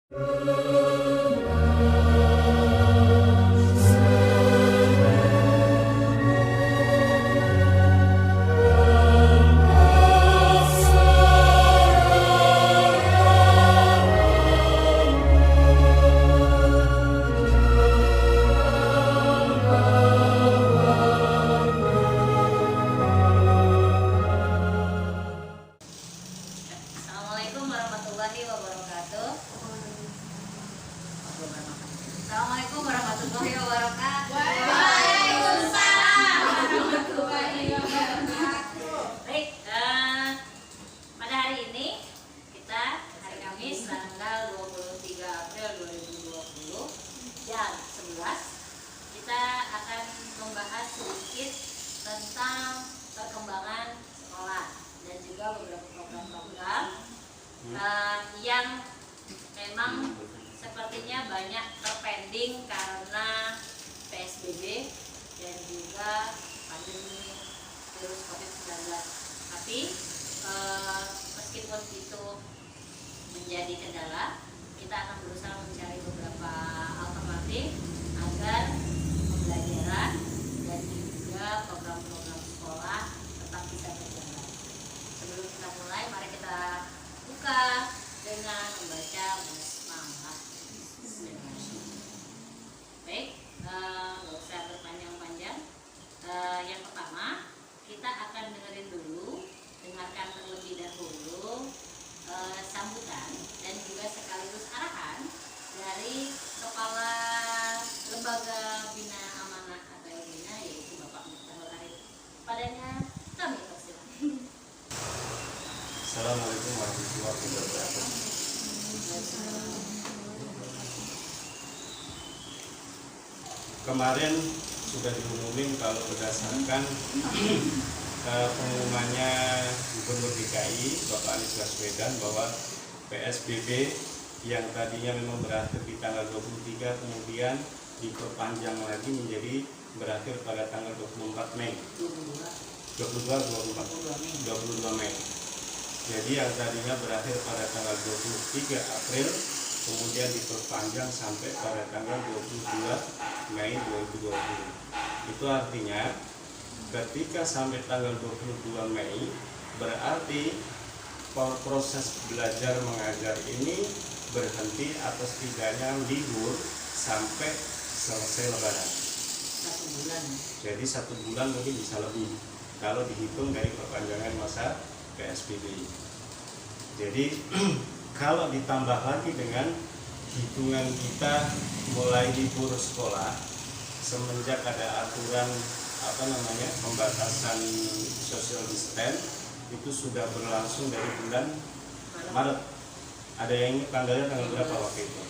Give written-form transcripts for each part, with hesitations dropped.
Assalamualaikum warahmatullahi wabarakatuh. Assalamualaikum warahmatullahi wabarakatuh. Waalaikumsalam warahmatullahi wabarakatuh. Baik, pada hari ini kita hari Kamis tanggal 23 April 2020 jam 11 kita akan membahas sedikit tentang perkembangan sekolah dan juga beberapa program-program yang memang sepertinya banyak terpending karena PSBB dan juga pandemi virus COVID-19. Tapi meskipun itu menjadi kendala, kita akan berusaha mencari beberapa alternatif agar pembelajaran dan juga program-program sekolah tetap bisa berjalan. Sebelum kita mulai, mari kita buka dengan membaca basmalah. Baik, nggak usah berpanjang-panjang. Yang pertama, kita akan dengarkan terlebih dahulu sambutan dan juga sekaligus arahan dari Kepala Lembaga Bina Amanah atau Bina, yaitu Bapak Miftahul Arif. Padanya kami persilakan. Assalamualaikum warahmatullahi wabarakatuh. Kemarin sudah diumumin kalau berdasarkan pengumumannya Gubernur DKI Bapak Anies Baswedan bahwa PSBB yang tadinya memang berakhir di tanggal 23 kemudian diperpanjang lagi menjadi berakhir pada tanggal 24 Mei. 22 Mei. Jadi yang tadinya berakhir pada tanggal 23 April kemudian diperpanjang sampai pada tanggal 22 Mei 2020. Itu artinya ketika sampai tanggal 22 Mei berarti proses belajar mengajar ini berhenti atau setidaknya libur sampai selesai Lebaran. 1 bulan. Jadi 1 bulan mungkin bisa lebih kalau dihitung dari perpanjangan masa PSBB. Jadi kalau ditambah lagi dengan hitungan kita mulai libur sekolah semenjak ada aturan pembatasan social distance itu sudah berlangsung dari bulan Maret. Ada yang ingat tanggalnya tanggal berapa waktu itu?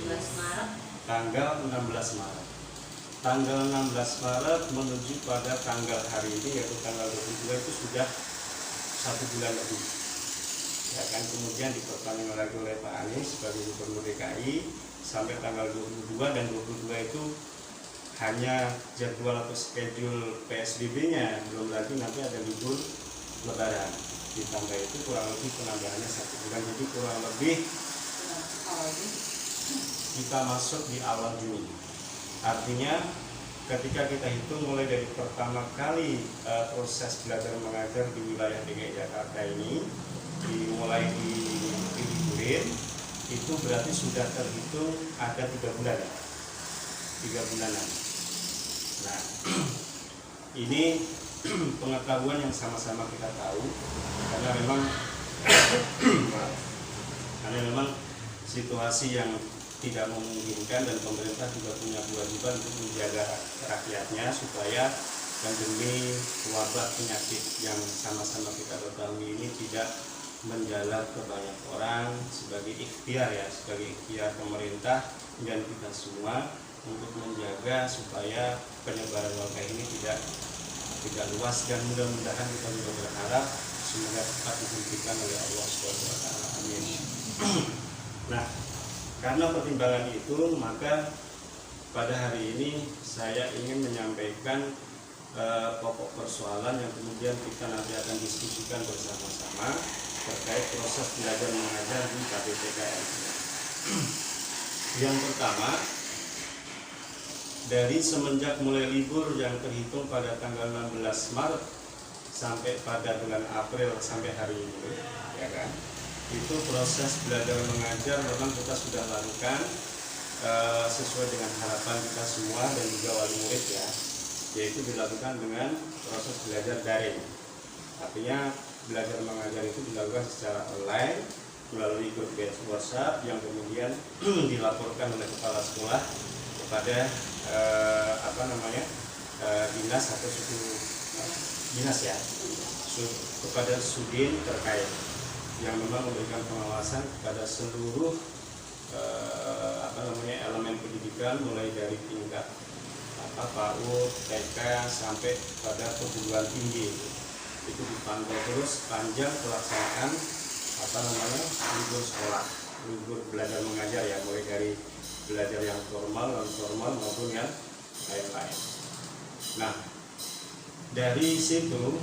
16 Maret. Tanggal 16 Maret. Tanggal 16 Maret menuju pada tanggal hari ini yaitu tanggal 22 itu sudah 1 bulan lebih. Ya kan, kemudian diperpanjang lagi oleh Pak Anies sebagai Gubernur DKI sampai tanggal 22 dan 22 itu hanya jadwal atau schedule PSBB-nya, belum lagi nanti ada libur Lebaran. Ditambah itu kurang lebih penambahannya 1 bulan, jadi kurang lebih kita masuk di awal Juni. Artinya ketika kita hitung mulai dari pertama kali proses belajar mengajar di wilayah DKI Jakarta ini dimulai diliburin, itu berarti sudah terhitung ada 3 bulan ya, 3 bulanan. Nah, ini pengetahuan yang sama-sama kita tahu karena memang situasi yang tidak memungkinkan dan pemerintah juga punya kewajiban untuk menjaga rakyatnya supaya pandemi wabah penyakit yang sama-sama kita ketahui ini tidak menjalar ke banyak orang sebagai ikhtiar pemerintah dan kita semua untuk menjaga supaya penyebaran wabah ini tidak luas dan mudah-mudahan kita juga berharap semoga cepat dihentikan oleh Allah SWT. Amin. Nah, karena pertimbangan itu maka pada hari ini saya ingin menyampaikan pokok persoalan yang kemudian kita nanti akan diskusikan bersama-sama terkait proses belajar mengajar di KPTKN. Yang pertama, dari semenjak mulai libur yang terhitung pada tanggal 16 Maret sampai pada bulan April sampai hari ini, ya kan? Itu proses belajar mengajar memang kita sudah lakukan sesuai dengan harapan kita semua dan juga wali murid ya, yaitu dilakukan dengan proses belajar daring. Artinya belajar mengajar itu dilakukan secara online melalui grup WhatsApp yang kemudian dilaporkan oleh kepala sekolah kepada dinas atau suku dinas ya, kepada sudin terkait yang memang memberikan pengawasan kepada seluruh elemen pendidikan mulai dari tingkat PAUD, TK sampai pada perguruan tinggi. Itu dipantau terus panjang pelaksanaan libur sekolah, libur belajar mengajar ya, mulai dari belajar yang formal, non formal maupun yang lain-lain. Nah, dari situ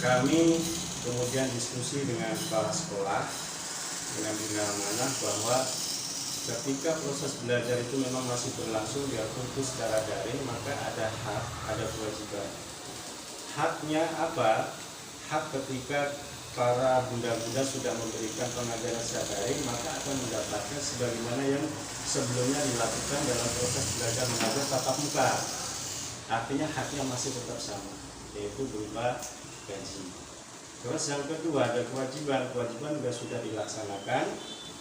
kami kemudian diskusi dengan kepala sekolah dengan mana bahwa ketika proses belajar itu memang masih berlangsung biarpun itu secara daring, maka ada hak, ada kewajiban. Haknya apa? Hak ketika para bunda-bunda sudah memberikan pengajaran secara daring, maka akan mendapatkan sebagaimana yang sebelumnya dilakukan dalam proses belajar mengajar tatap muka. Artinya haknya masih tetap sama, yaitu berupa gaji. Terus yang kedua ada kewajiban juga sudah dilaksanakan,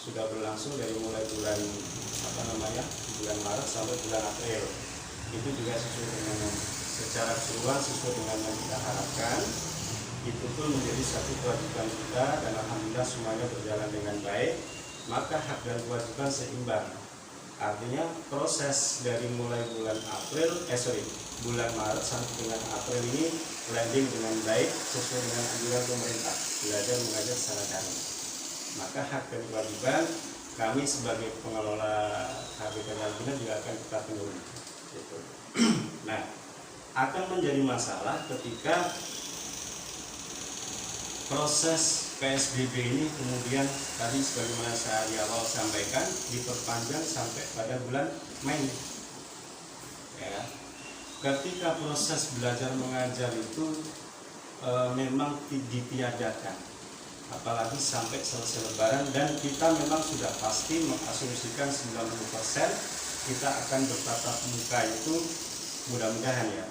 sudah berlangsung dari mulai bulan Maret sampai bulan April. Itu juga sesuai dengan secara keseluruhan sesuai dengan yang kita harapkan. Itu pun menjadi satu kewajiban kita dan alhamdulillah semuanya berjalan dengan baik. Maka hak dan kewajiban seimbang. Artinya proses dari mulai bulan Maret sampai dengan April ini landing dengan baik sesuai dengan anjuran pemerintah belajar mengajar secara daring. Maka hak dan kewajiban kami sebagai pengelola Habitat Albina juga akan kita penuhi. Gitu. Nah, akan menjadi masalah ketika proses PSBB ini kemudian tadi sebagaimana saya di awal sampaikan diperpanjang sampai pada bulan Mei. Ya. Ketika proses belajar mengajar itu memang ditiadakan, apalagi sampai selesai Lebaran, dan kita memang sudah pasti mengasumsikan 90% kita akan bertatap muka itu mudah-mudahan ya,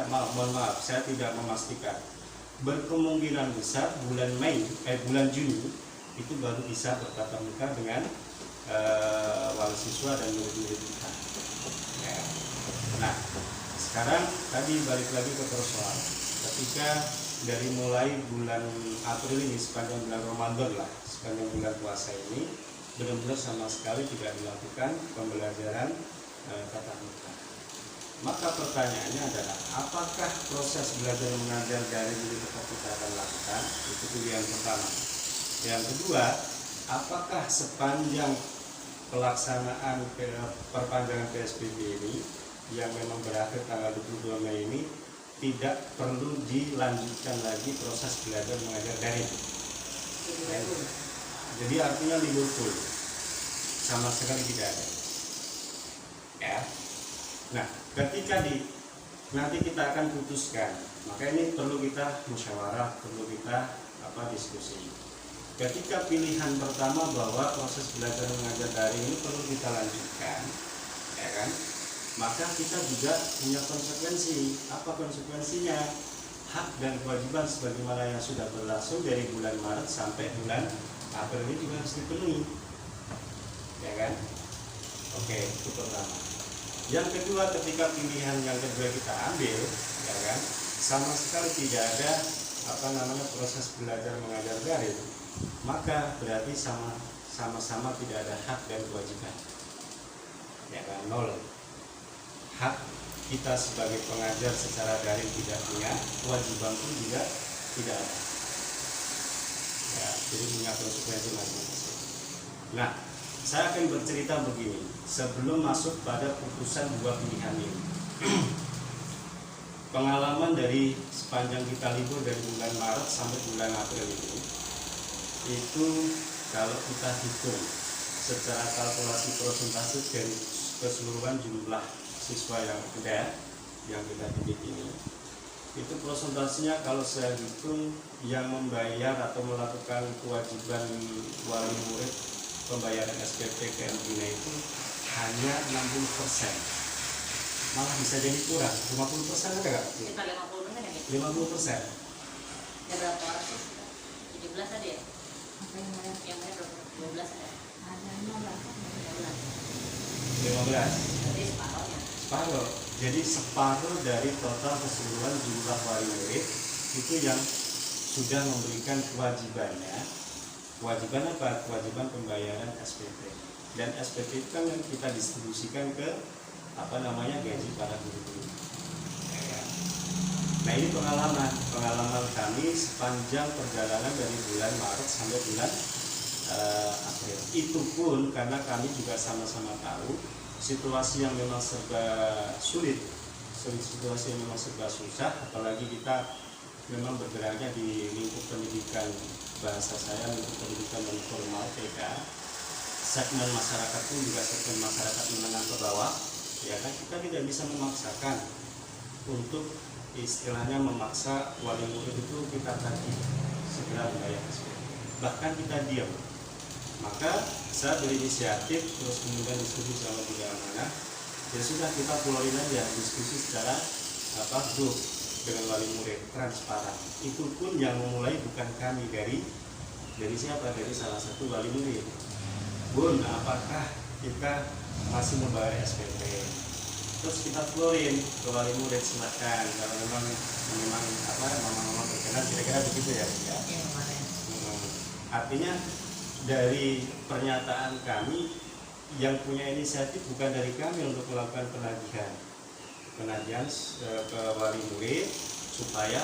mohon maaf saya tidak memastikan, berkemungkinan besar bulan Juni itu baru bisa bertatap muka dengan wali siswa dan murid-murid kita. Ya. Nah, sekarang tadi balik lagi ke persoalan, ketika dari mulai bulan April ini sepanjang bulan Ramadan lah, sepanjang bulan puasa ini benar-benar sama sekali tidak dilakukan pembelajaran tatap muka. Maka pertanyaannya adalah apakah proses belajar mengajar daring ini tetap kita akan lakukan? Itu pilihan pertama. Yang kedua, apakah sepanjang pelaksanaan perpanjangan PSBB ini yang memang berakhir tanggal 22 Mei ini tidak perlu dilanjutkan lagi proses belajar mengajar daring? Jadi artinya libur full sama sekali tidak ada. Ya. Nah, ketika nanti kita akan putuskan, maka ini perlu kita musyawarah, perlu kita diskusi. Ketika pilihan pertama bahwa proses belajar mengajar daring ini perlu kita lanjutkan, ya kan? Maka kita juga punya konsekuensi. Apa konsekuensinya? Hak dan kewajiban sebagaimana yang sudah berlangsung dari bulan Maret sampai bulan April ini juga harus dipenuhi, ya kan? Oke, itu pertama. Yang kedua, ketika pilihan yang kedua kita ambil, ya kan, sama sekali tidak ada proses belajar mengajar daring, maka berarti sama-sama tidak ada hak dan kewajiban, ya kan, nol. Hak kita sebagai pengajar secara daring tidak punya, kewajiban pun juga tidak ada. Ya, jadi punya konsekuensi masing-masing. Nah, saya akan bercerita begini sebelum masuk pada putusan dua pilihan ini. Pengalaman dari sepanjang kita libur dari bulan Maret sampai bulan April itu kalau kita hitung secara kalkulasi persentase dari keseluruhan jumlah siswa yang ada yang kita didik ini, itu persentasenya kalau saya hitung yang membayar atau melakukan kewajiban wali murid pembayaran SPP ke Elvina itu hanya 60%, malah bisa jadi kurang 50% ada nggak? Sekitar 50% ya? 50%. Ya berapa orang sih? 17 ada ya? Apa yang bayar? Yang bayar berapa? 12 ada? Ada 15. 15. Jadi separohnya. Separuh. Jadi separuh dari total keseluruhan jumlah wali murid itu yang sudah memberikan kewajibannya. Kewajiban apa? Kewajiban pembayaran SPP. Dan SPP itu kan yang kita distribusikan ke gaji para guru. Ya. Nah, ini pengalaman kami sepanjang perjalanan dari bulan Maret sampai bulan April. Itu pun karena kami juga sama-sama tahu situasi yang memang serba sulit, situasi yang memang serba susah, apalagi kita memang bergeraknya di lingkup pendidikan, bahasa saya lingkup pendidikan non formal TK. Segmen masyarakat pun juga segmen masyarakat menengah ke bawah, ya kan, kita tidak bisa memaksakan untuk istilahnya memaksa wali murid itu kita tadi segera membayar SPP, bahkan kita diam. Maka saya berinisiatif terus kemudian diskusi sama Bunda Amanah, ya sudah kita pulauin aja diskusi secara grup dengan wali murid transparan. Itu pun yang memulai bukan kami, dari siapa? Dari salah satu wali murid. Bun, apakah kita masih membayar SPP? Terus kita pulauin ke wali murid, silakan kalau memang berkenan, kira-kira begitu ya. Artinya dari pernyataan kami, yang punya inisiatif bukan dari kami untuk melakukan penagihan ke wali murid supaya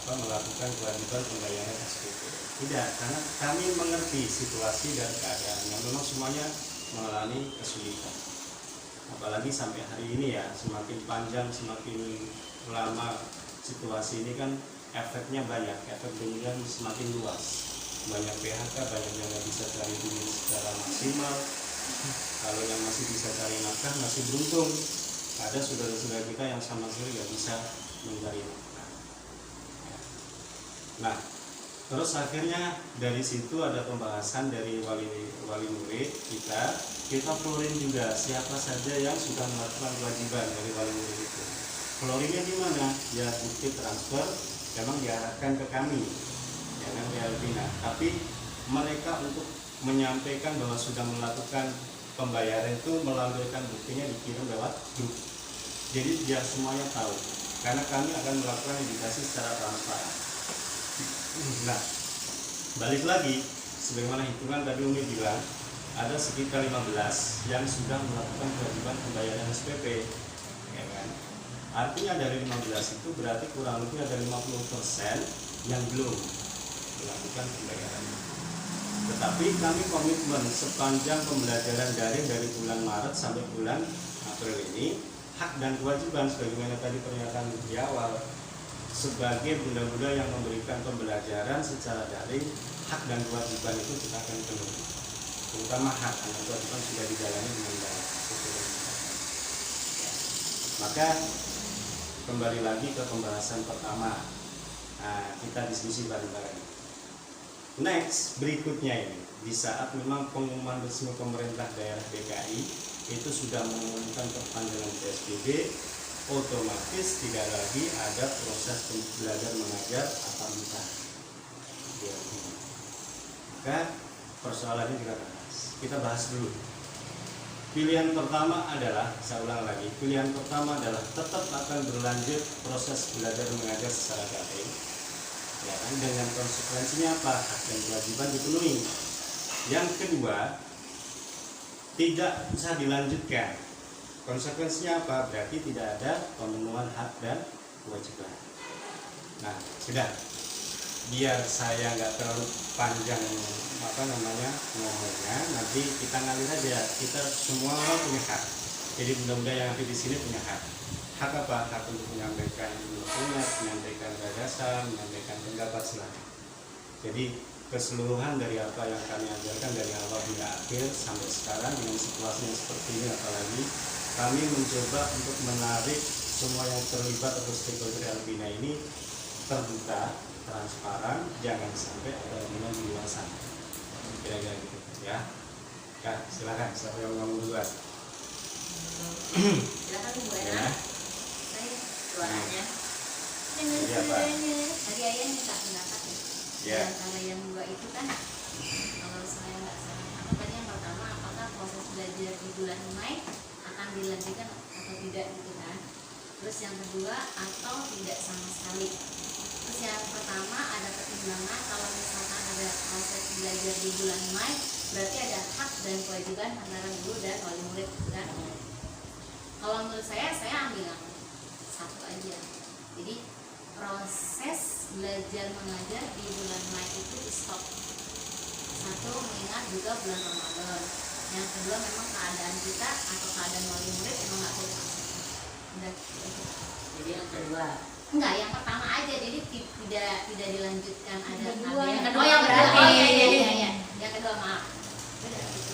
melakukan kewajiban pembayaran SPP. Tidak, karena kami mengerti situasi dan keadaan yang memang semuanya mengalami kesulitan. Apalagi sampai hari ini ya, semakin panjang semakin lama situasi ini kan efeknya banyak, efek domino semakin luas. Banyak PHK, banyak yang nggak bisa cari duit secara maksimal. Kalau yang masih bisa cari nafkah masih beruntung. Ada saudara-saudara kita yang sama sekali nggak bisa mencari nafkah. Nah, terus akhirnya dari situ ada pembahasan dari wali murid kita florin juga siapa saja yang sudah melakukan kewajiban dari wali murid itu. Florinnya di mana? Ya bukti transfer memang diarahkan ke kami. Elvina, tapi mereka untuk menyampaikan bahwa sudah melakukan pembayaran itu melampirkan buktinya dikirim lewat grup. Jadi biar semuanya tahu, karena kami akan melakukan edukasi secara transparan. Nah, balik lagi, sebagaimana hitungan tadi Umi bilang, ada sekitar 15 yang sudah melakukan kewajiban pembayaran SPP, ya kan? Artinya dari 15 itu berarti kurang lebih ada 50% yang belum melakukan pembayaran. Tetapi kami komitmen sepanjang pembelajaran daring dari bulan Maret sampai bulan April ini, hak dan kewajiban sebagaimana tadi pernyataan di awal, sebagai bunda-bunda yang memberikan pembelajaran secara daring, hak dan kewajiban itu kita akan penuhi. Terutama hak dan kewajiban sudah dijalani dengan baik. Maka kembali lagi ke pembahasan pertama. Nah, kita diskusi bareng-bareng. Next, berikutnya ini, di saat memang pengumuman resmi pemerintah daerah DKI itu sudah mengumumkan perpanjangan PSBB, otomatis tidak lagi ada proses belajar mengajar tatap muka. Maka persoalannya kita bahas dulu. Pilihan pertama adalah, saya ulang lagi, pilihan pertama adalah tetap akan berlanjut proses belajar mengajar secara daring. Ya kan, dengan konsekuensinya apa? Hak dan kewajiban dipenuhi. Yang kedua, tidak bisa dilanjutkan. Konsekuensinya apa? Berarti tidak ada pemenuhan hak dan kewajiban. Nah, sudah. Biar saya nggak terlalu panjang ngomongnya, nanti kita ngalir aja. Kita semua punya hak. Jadi mudah-mudahan yang ada di sini punya hak. Hak apa? Hak untuk menyampaikan ilmu, menyampaikan gagasan, menyampaikan pendapat, silakan. Jadi keseluruhan dari apa yang kami ajarkan dari awal hingga akhir sampai sekarang dengan situasi yang seperti ini, apalagi kami mencoba untuk menarik semua yang terlibat atau stakeholder Albina ini terbuka, transparan, jangan sampai ada yang di luar sana. Kira-kira gitu ya. Ya, silakan siapa yang ngomong duluan. Silakan Bu Ya. Ena. Saya suaranya. Jadi apa? Tadi ayah minta pendapat ya. Ya. Antara yang dua itu kan, kalau saya nggak salah, apa tadi yang pertama, apakah proses belajar di bulan Mei akan dilanjutkan atau tidak gitu kan? Terus yang kedua, atau tidak sama sekali. Terus yang pertama ada pertimbangan kalau misalkan ada proses belajar di bulan Mei, berarti ada hak dan kewajiban antara guru dan wali murid gitu kan? Kalau menurut saya ambil yang satu aja. Jadi proses belajar mengajar di bulan Mei itu di stop. Satu, mengingat juga bulan Ramadan. Yang kedua, memang keadaan kita atau keadaan wali murid emang nggak boleh. Udah. Jadi yang kedua. Enggak, yang pertama aja. Jadi tidak dilanjutkan ada Kedua. yang kedua yang berarti. Oh, Iya. Yang kedua maaf. Udah gitu.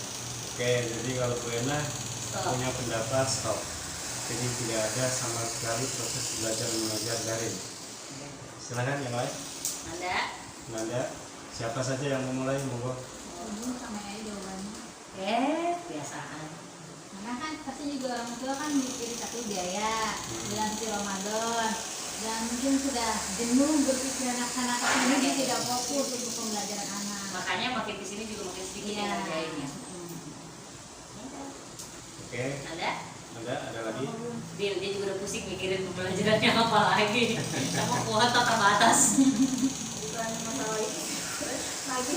Oke, jadi kalau Bu Ena Stop. punya pendapat stop. Jadi tidak ada sama sekali proses belajar mengajar daring. Silakan yang lain. Ada. Nanda, siapa saja yang memulai monggo. Ibu sama ya jawabannya. Biasaan. Karena kan pasti juga orang tua kan mikirin satu biaya, bulan suci Ramadan, dan mungkin sudah jenuh berpikir anak-anak ini dia tidak fokus untuk pembelajaran anak. Makanya makin kesini juga makin sedikit Iya. yang ngerjainnya. Oke, Ada? ada lagi. Dia juga udah pusing mikirin pembelajarannya apa lagi. Kamu kuota terbatas. Bukan masalah itu. Lagi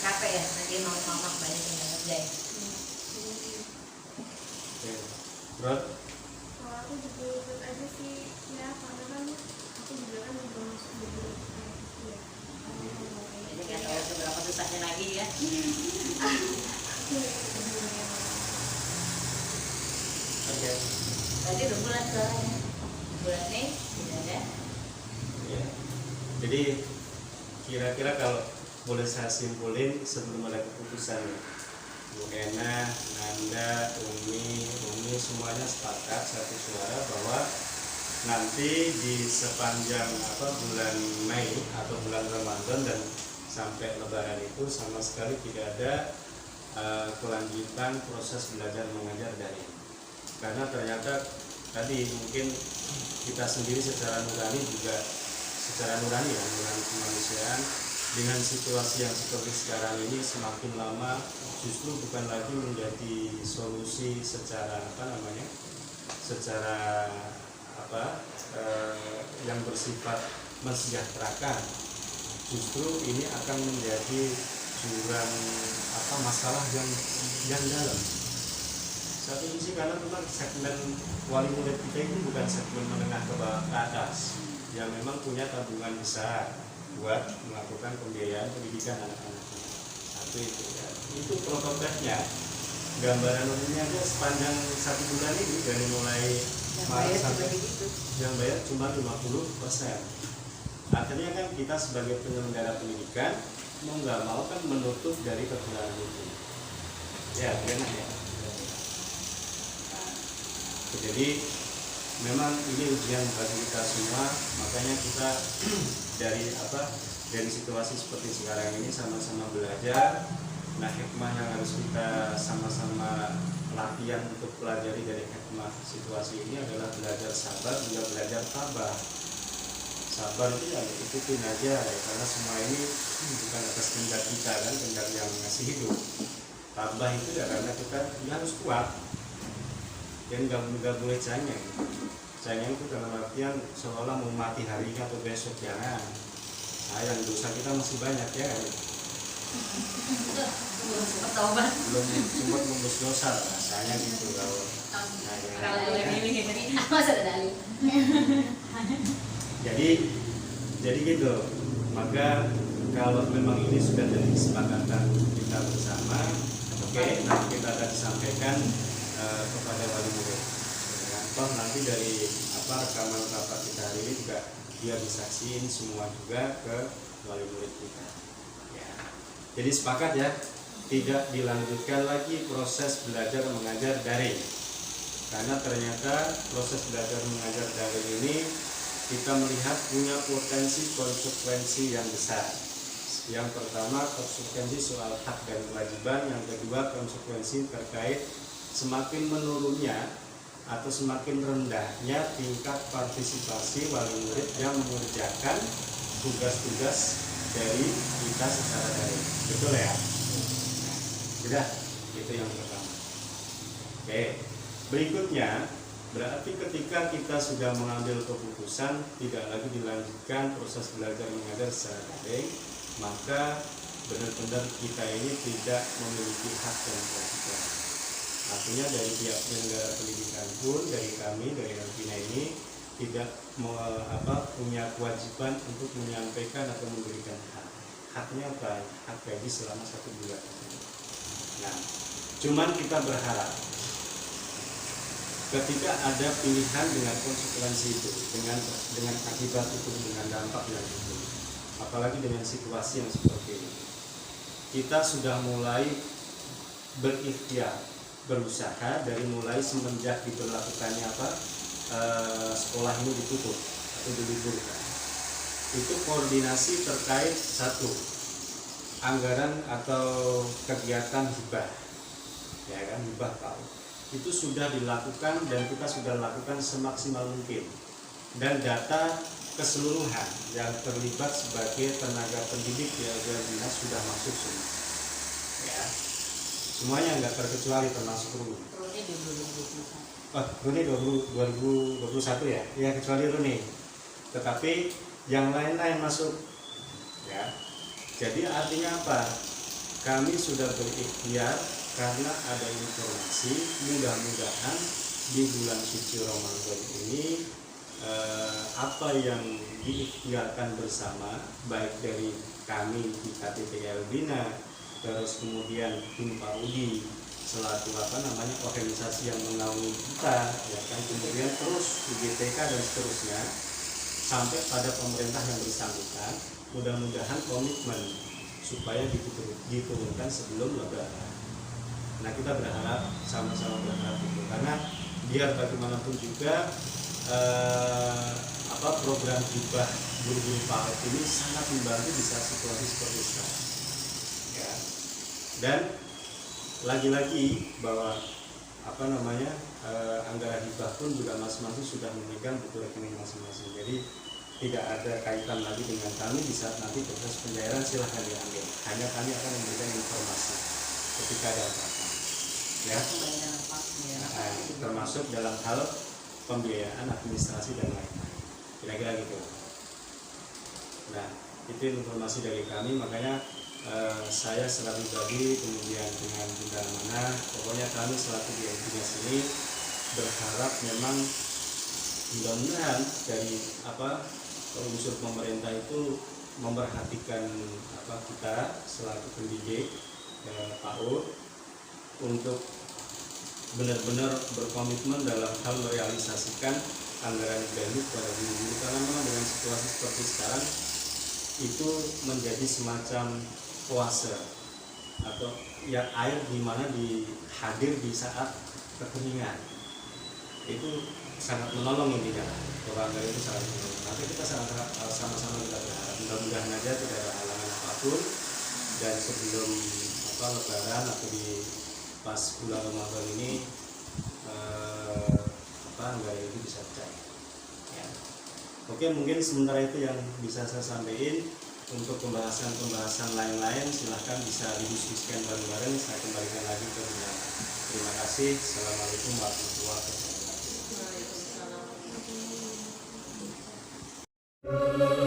Capek ya, nanti mama banyak yang ngerjain. Oke, Rod. Kalau aku juga ikut aja sih ya, karena kan aku juga kan juga masuk di ya. Jadi kan tahu seberapa susahnya lagi ya. Oke. Berarti udah bulan soalnya. Bulan Mei tidak ada. Ya. Jadi kira-kira kalau boleh saya simpulin sebelum ada keputusan, Bu Ena, Nanda, Umi semuanya sepakat satu suara bahwa nanti di sepanjang bulan Mei atau bulan Ramadan dan sampai Lebaran itu sama sekali tidak ada kelanjutan proses belajar mengajar daring. Karena ternyata tadi mungkin kita sendiri secara nurani ya, nurani kemanusiaan, dengan situasi yang seperti sekarang ini semakin lama justru bukan lagi menjadi solusi secara yang bersifat mensejahterakan. Justru ini akan menjadi jurang masalah yang dalam. Satu sisi karena memang segmen wali murid kita ini bukan segmen menengah ke bawah ke atas yang memang punya tabungan besar buat melakukan pembiayaan pendidikan anak-anaknya. Satu itu ya. Itu prototipnya, gambaran umumnya aja sepanjang 1 bulan ini dari mulai Maret sampai yang bayar cuma 50%. Artinya kan kita sebagai penyelenggara pendidikan mau nggak mau kan menutup dari kekurangan itu. Ya, benar ya. Jadi memang ini ujian bagi kita semua, makanya kita dari situasi seperti sekarang ini sama-sama belajar. Nah, hikmah yang harus kita sama-sama latihan untuk pelajari dari hikmah situasi ini adalah belajar sabar juga belajar tabah. Sabar itu ya ikutin aja ya, karena semua ini bukan atas kehendak kita kan, kehendak yang ngasih hidup. Tabah itu ya karena kita harus kuat dan nggak boleh cengeng. Cengeng itu dalam artian seolah mau mati hari ini atau besok, jangan. Nah, yang dosa kita masih banyak ya kan. Belum sempat taubat. Belum sempat membus dosa rasanya gitu kalau. Kalau boleh milih jadi masa ada dalil. Jadi gitu. Maka kalau memang ini sudah jadi kesepakatan kita bersama, oke, nanti kita akan sampaikan kepada wali murid. Toh nanti dari rekaman rapat kita hari ini juga dia disaksiin semua juga ke wali murid kita. Ya. Jadi sepakat ya, tidak dilanjutkan lagi proses belajar mengajar daring. Karena ternyata proses belajar mengajar daring ini kita melihat punya potensi konsekuensi yang besar. Yang pertama konsekuensi soal hak dan kewajiban, yang kedua konsekuensi terkait semakin menurunnya atau semakin rendahnya tingkat partisipasi wali murid yang mengerjakan tugas-tugas dari kita secara daring. Betul ya? Sudah, itu yang pertama. Oke, berikutnya berarti ketika kita sudah mengambil keputusan tidak lagi dilanjutkan proses belajar mengajar secara daring, maka benar-benar kita ini tidak memiliki hak dan kewajiban. Artinya dari pihak penyelenggara pendidikan pun, dari kami, dari Elvina ini tidak punya kewajiban untuk menyampaikan atau memberikan hak. Haknya apa? Hak gaji selama 1 bulan. Nah, cuman kita berharap ketika ada pilihan dengan konsekuensi itu, dengan akibat itu, dengan dampak yang itu, apalagi dengan situasi yang seperti ini, kita sudah mulai berikhtiar, berusaha dari mulai semenjak diberlakukannya sekolah ini ditutup atau diliburkan. Itu koordinasi terkait satu anggaran atau kegiatan hibah, ya kan, hibah PAUD itu sudah dilakukan dan kita sudah lakukan semaksimal mungkin, dan data keseluruhan yang terlibat sebagai tenaga pendidik di Elvina sudah masuk semua, ya, semuanya nggak terkecuali termasuk Runi. Runi di 2021. Oh, Runi 2021 ya, ya kecuali Runi. Tetapi yang lain-lain masuk, ya. Jadi artinya apa? Kami sudah berikhtiar karena ada informasi, mudah-mudahan di bulan suci Ramadan ini apa yang diikhtiarkan bersama, baik dari kami di KTP Elvina, terus kemudian tim Parudi selaku organisasi yang menaungi kita, ya kan, kemudian terus UGTK dan seterusnya sampai pada pemerintah yang bersangkutan, mudah-mudahan komitmen supaya diturunkan sebelum Lebaran. Nah, kita berharap, sama-sama berharap itu, karena biar bagaimanapun juga program hibah guru-guru PAUD ini sangat membantu di saat situasi seperti sekarang, ya. Dan lagi-lagi bahwa anggaran hibah pun juga masing-masing sudah memegang buku rekening masing-masing, jadi tidak ada kaitan lagi dengan kami. Di saat nanti proses pencairan silahkan diambil, hanya kami akan memberikan informasi ketika ada apa-apa, ya. Termasuk dalam hal pembiayaan administrasi dan lain-lain, kira-kira gitu. Nah, itu informasi dari kami, makanya saya selaku pribadi, kemudian dengan Bunda Mana, pokoknya kami selaku di Elvina sini berharap memang mudah-mudahan dari unsur pemerintah itu memperhatikan kita selaku pendidik PAUD untuk benar-benar berkomitmen dalam hal merealisasikan anggaran ini kepada guru-guru, karena memang dengan situasi seperti sekarang itu menjadi semacam oase atau ya air di mana hadir di saat kekeringan, itu sangat menolong intinya. Bahwa anggaran itu sangat menolong. Nanti kita sama-sama kita berharap mudah-mudahan aja tidak ada halangan apapun, dan sebelum Lebaran atau di pas bulan Ramadan ini anggaran itu bisa cair, ya. Oke, mungkin sementara itu yang bisa saya sampaikan. Untuk pembahasan lain-lain silahkan bisa didiskusikan bareng-bareng. Saya kembalikan lagi ke Bunda. Terima kasih. Assalamualaikum warahmatullahi wabarakatuh. Waalaikumsalam.